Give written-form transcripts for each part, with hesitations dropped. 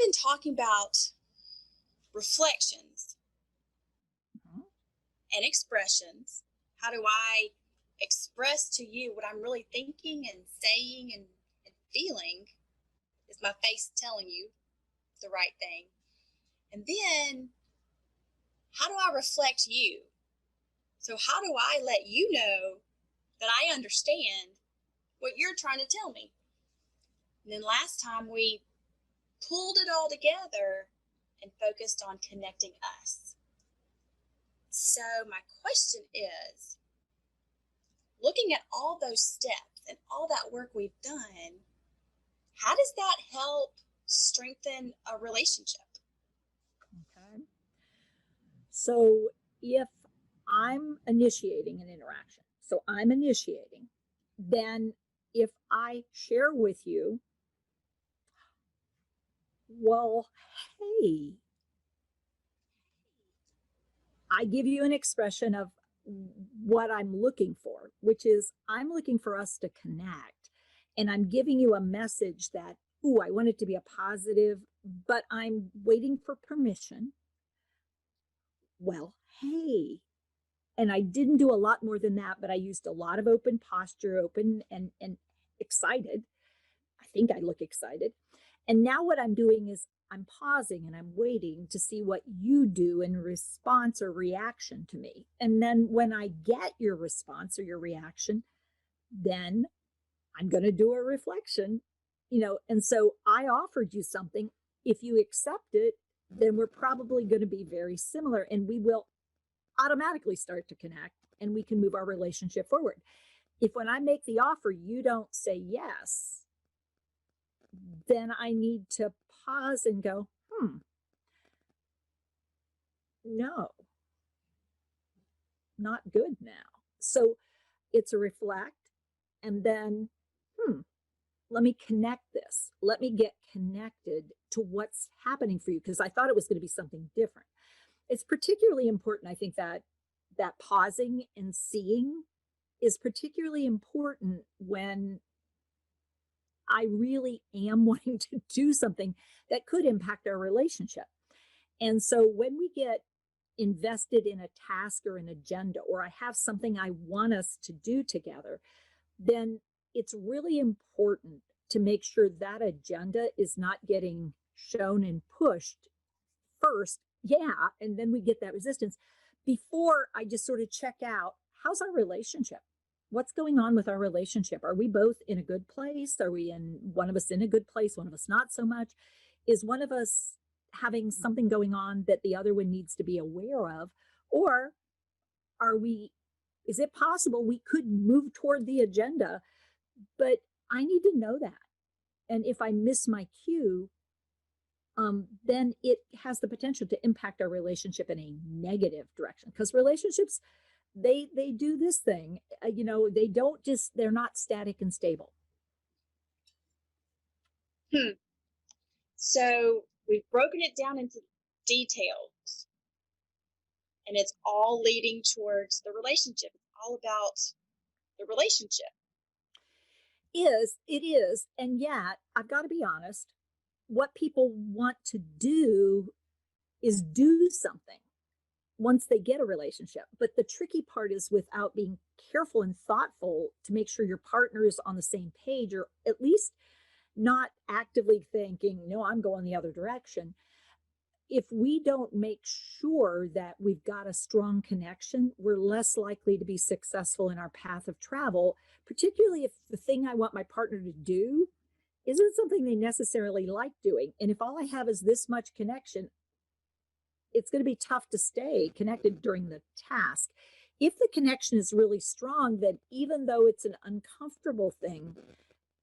been talking about reflections and expressions. How do I express to you what I'm really thinking and saying and feeling? Is my face telling you the right thing? And then, how do I reflect you? So how do I let you know that I understand what you're trying to tell me? And then last time we pulled it all together and focused on connecting us. So my question is, looking at all those steps and all that work we've done, how does that help strengthen a relationship? Okay. So if I'm initiating an interaction, then if I share with you, well, hey, I give you an expression of what I'm looking for, which is I'm looking for us to connect. And I'm giving you a message that, ooh, I want it to be a positive, but I'm waiting for permission. Well, hey. And I didn't do a lot more than that, but I used a lot of open posture, open and excited. I think I look excited. And now what I'm doing is I'm pausing and I'm waiting to see what you do in response or reaction to me. And then when I get your response or your reaction, then I'm going to do a reflection, and so I offered you something. If you accept it, then we're probably going to be very similar and we will automatically start to connect and we can move our relationship forward. If when I make the offer, you don't say yes, then I need to pause and go, no, not good now. So it's a reflect and then, let me connect this. Let me get connected to what's happening for you because I thought it was going to be something different. It's particularly important, I think, that pausing and seeing is particularly important when I really am wanting to do something that could impact our relationship. And so when we get invested in a task or an agenda, or I have something I want us to do together, then it's really important to make sure that agenda is not getting shown and pushed first. Yeah. And then we get that resistance before I just sort of check out, how's our relationship? What's going on with our relationship? Are we both in a good place? Are we one of us in a good place? One of us not so much? Is one of us having something going on that the other one needs to be aware of? Or is it possible we could move toward the agenda, but I need to know that. And if I miss my cue, then it has the potential to impact our relationship in a negative direction. Because relationships, they do this thing, they're not static and stable. So we've broken it down into details, and it's all leading towards the relationship. It's all about the relationship. It is. And yet, I've got to be honest, what people want to do is do something once they get a relationship. But the tricky part is without being careful and thoughtful to make sure your partner is on the same page, or at least not actively thinking, no, I'm going the other direction. If we don't make sure that we've got a strong connection, we're less likely to be successful in our path of travel, particularly if the thing I want my partner to do isn't something they necessarily like doing. And if all I have is this much connection, it's going to be tough to stay connected during the task. If the connection is really strong, then even though it's an uncomfortable thing,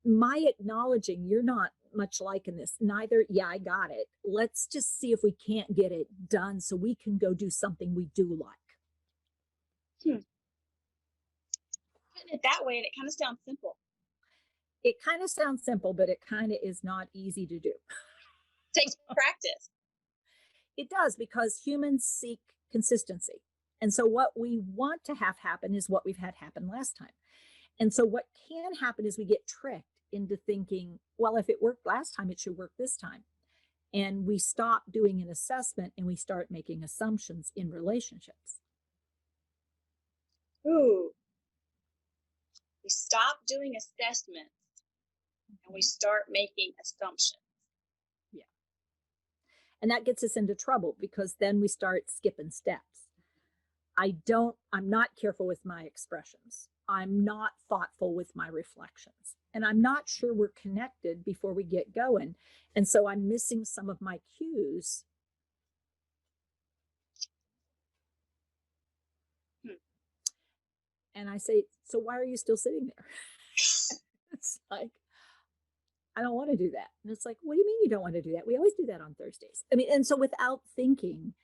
my acknowledging you're not much liking this, neither, yeah, I got it. Let's just see if we can't get it done so we can go do something we do like. Putting it that way, and it kind of sounds simple. It kind of sounds simple, but it kind of is not easy to do. Takes practice. It does, because humans seek consistency. And so what we want to have happen is what we've had happen last time. And so what can happen is we get tricked into thinking, well, if it worked last time, it should work this time. And we stop doing an assessment and we start making assumptions in relationships. Ooh. We stop doing assessments and we start making assumptions. Yeah. And that gets us into trouble because then we start skipping steps. I'm not careful with my expressions. I'm not thoughtful with my reflections. And I'm not sure we're connected before we get going. And so I'm missing some of my cues. And I say, so why are you still sitting there? It's like, I don't want to do that. And it's like, what do you mean you don't want to do that? We always do that on Thursdays. I mean, and so without thinking,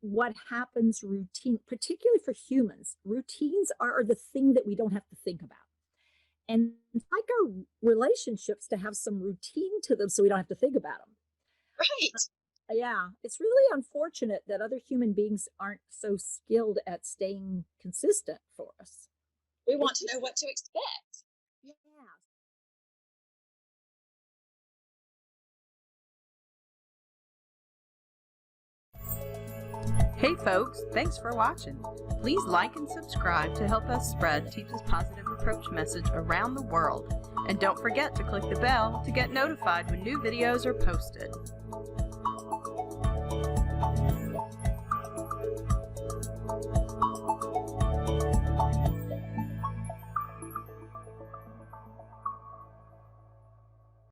what happens routine, particularly for humans, routines are the thing that we don't have to think about. And it's like our relationships to have some routine to them so we don't have to think about them. Right. Yeah, it's really unfortunate that other human beings aren't so skilled at staying consistent for us. We want to know what to expect. Yeah. Hey folks, thanks for watching. Please like and subscribe to help us spread Teepa's positive approach message around the world. And don't forget to click the bell to get notified when new videos are posted.